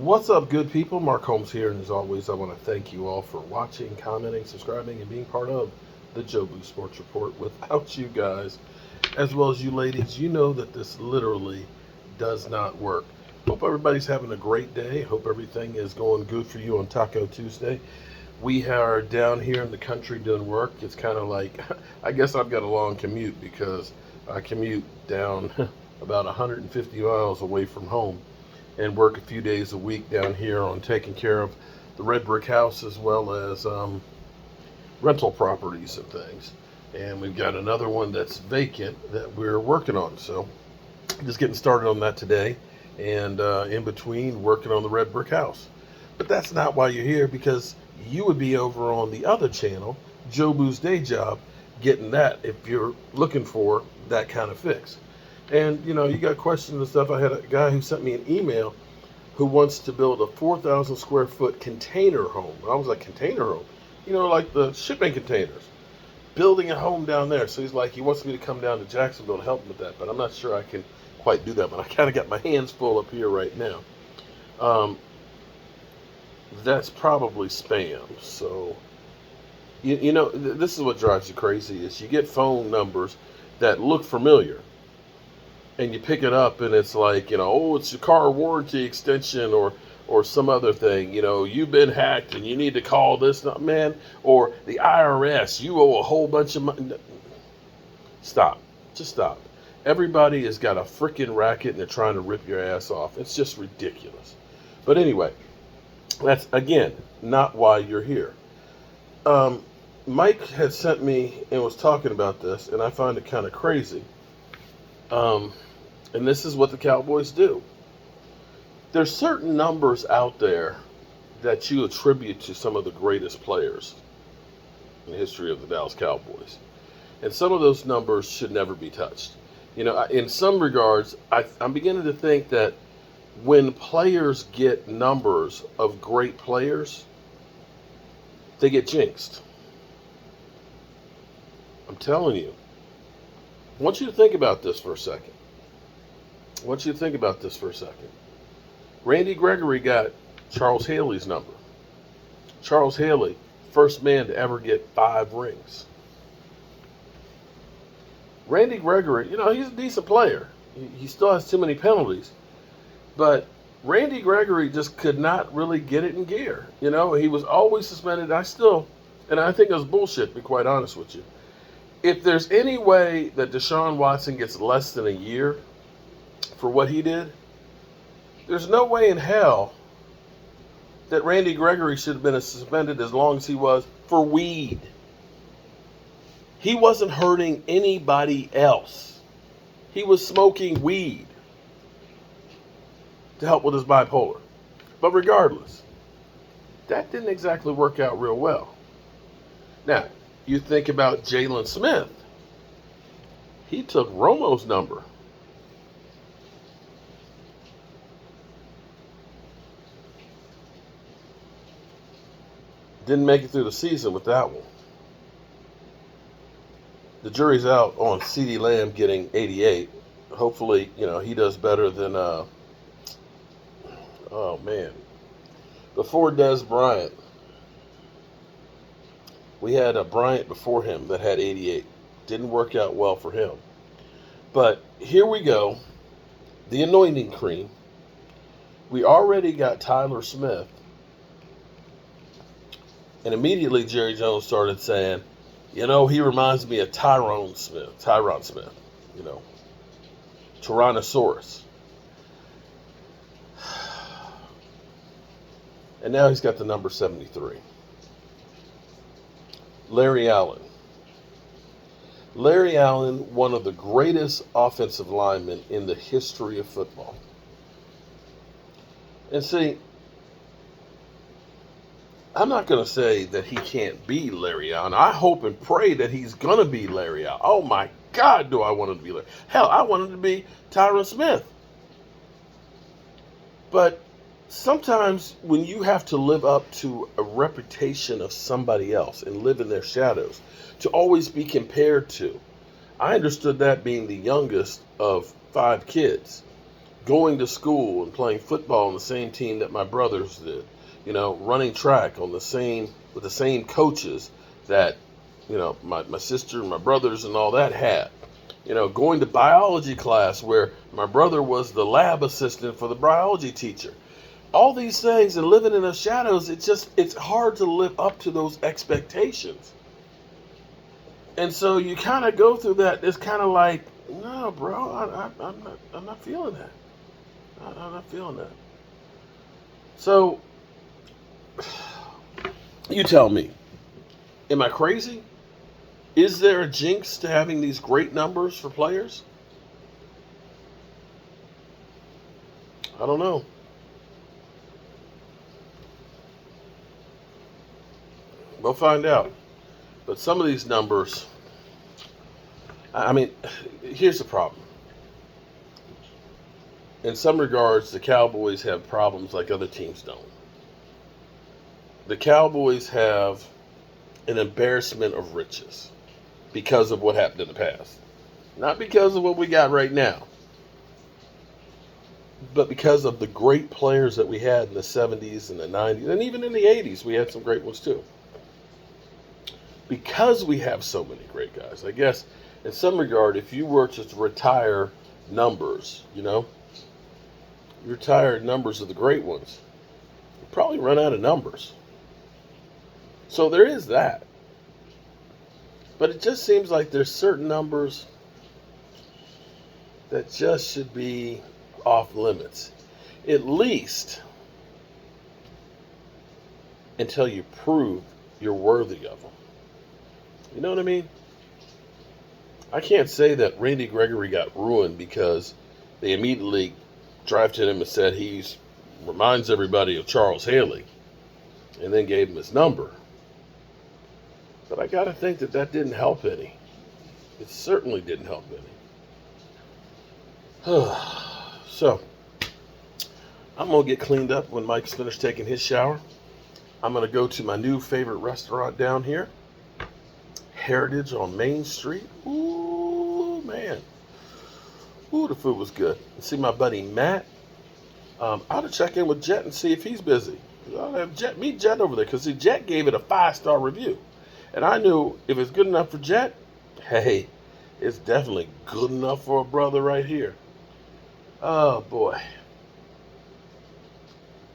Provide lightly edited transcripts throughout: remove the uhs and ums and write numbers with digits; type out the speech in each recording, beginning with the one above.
What's up, good people? Mark Holmes here, and as always, I want to thank you all for watching, commenting, subscribing, and being part of the Joe Boo Sports Report. Without you guys, as well as you ladies, you know that this literally does not work. Hope everybody's having a great day. Hope everything is going good for you on Taco Tuesday. We are down here in the country doing work. It's kind of like, I guess I've got a long commute because I commute down about 150 miles away from home and work a few days a week down here on taking care of the red brick house as well as rental properties and things. And we've got another one that's vacant that we're working on. So just getting started on that today, and in between working on the red brick house. But that's not why you're here, because you would be over on the other channel, Joe Boo's Day Job, getting that if you're looking for that kind of fix. And, you got questions and stuff. I had a guy who sent me an email who wants to build a 4,000 square foot container home. I was like, container home? Like the shipping containers. Building a home down there. So he's like, he wants me to come down to Jacksonville to help him with that. But I'm not sure I can quite do that. But I kind of got my hands full up here right now. That's probably spam. So, this is what drives you crazy is you get phone numbers that look familiar. And you pick it up and it's like, oh, it's your car warranty extension or some other thing. You've been hacked and you need to call this, man, or the IRS, you owe a whole bunch of money. Stop. Just stop. Everybody has got a freaking racket and they're trying to rip your ass off. It's just ridiculous. But anyway, that's, again, not why you're here. Mike had sent me and was talking about this, and I find it kind of crazy. And this is what the Cowboys do. There's certain numbers out there that you attribute to some of the greatest players in the history of the Dallas Cowboys. And some of those numbers should never be touched. In some regards, I'm beginning to think that when players get numbers of great players, they get jinxed. I'm telling you. I want you to think about this for a second. Randy Gregory got Charles Haley's number. Charles Haley, first man to ever get 5 rings. Randy Gregory, he's a decent player. He still has too many penalties. But Randy Gregory just could not really get it in gear. He was always suspended. I think it was bullshit, to be quite honest with you. If there's any way that Deshaun Watson gets less than a year for what he did, there's no way in hell that Randy Gregory should have been suspended as long as he was for weed. He wasn't hurting anybody else. He was smoking weed to help with his bipolar. But regardless, that didn't exactly work out real well. Now, you think about Jalen Smith. He took Romo's number. Didn't make it through the season with that one. The jury's out on CeeDee Lamb getting 88. Hopefully, he does better than, before Dez Bryant. We had a Bryant before him that had 88. Didn't work out well for him. But here we go. The anointing cream. We already got Tyler Smith. And immediately Jerry Jones started saying, he reminds me of Tyron Smith. Tyrannosaurus. And now he's got the number 73. Larry Allen. Larry Allen, one of the greatest offensive linemen in the history of football. And see, I'm not going to say that he can't be Larry Allen. I hope and pray that he's going to be Larry Allen. Oh my God, do I want him to be Larry. Hell, I want him to be Tyron Smith. But sometimes when you have to live up to a reputation of somebody else and live in their shadows, to always be compared to. I understood that being the youngest of 5 kids. going to school and playing football on the same team that my brothers did, running track on with the same coaches that, my sister and my brothers and all that had. Going to biology class where my brother was the lab assistant for the biology teacher. All these things and living in the shadows, it's hard to live up to those expectations. And so you kind of go through that. It's kind of like, no, bro, I'm not feeling that. I'm not feeling that. So you tell me, am I crazy? Is there a jinx to having these great numbers for players? I don't know. We'll find out. But some of these numbers, I mean, here's the problem. In some regards, the Cowboys have problems like other teams don't. The Cowboys have an embarrassment of riches because of what happened in the past. Not because of what we got right now, but because of the great players that we had in the 70s and the 90s, and even in the 80s, we had some great ones too. Because we have so many great guys, I guess, in some regard, if you were to retire numbers, retire numbers of the great ones, you'd probably run out of numbers. So there is that. But it just seems like there's certain numbers that just should be off limits. At least until you prove you're worthy of them. You know what I mean? I can't say that Randy Gregory got ruined because they immediately drafted him and said he reminds everybody of Charles Haley and then gave him his number. But I got to think that didn't help any. It certainly didn't help any. So, I'm going to get cleaned up when Mike's finished taking his shower. I'm going to go to my new favorite restaurant down here, Heritage on Main Street. Ooh, man. Ooh, the food was good. And see my buddy Matt. I ought to check in with Jet and see if he's busy. I'll have meet Jet over there because Jet gave it a 5-star review. And I knew if it's good enough for Jet, hey, it's definitely good enough for a brother right here. Oh, boy.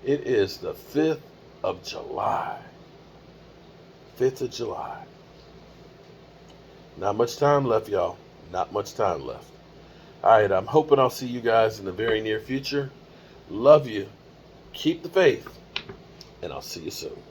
It is the 5th of July. 5th of July. Not much time left, y'all. Not much time left. All right, I'm hoping I'll see you guys in the very near future. Love you. Keep the faith. And I'll see you soon.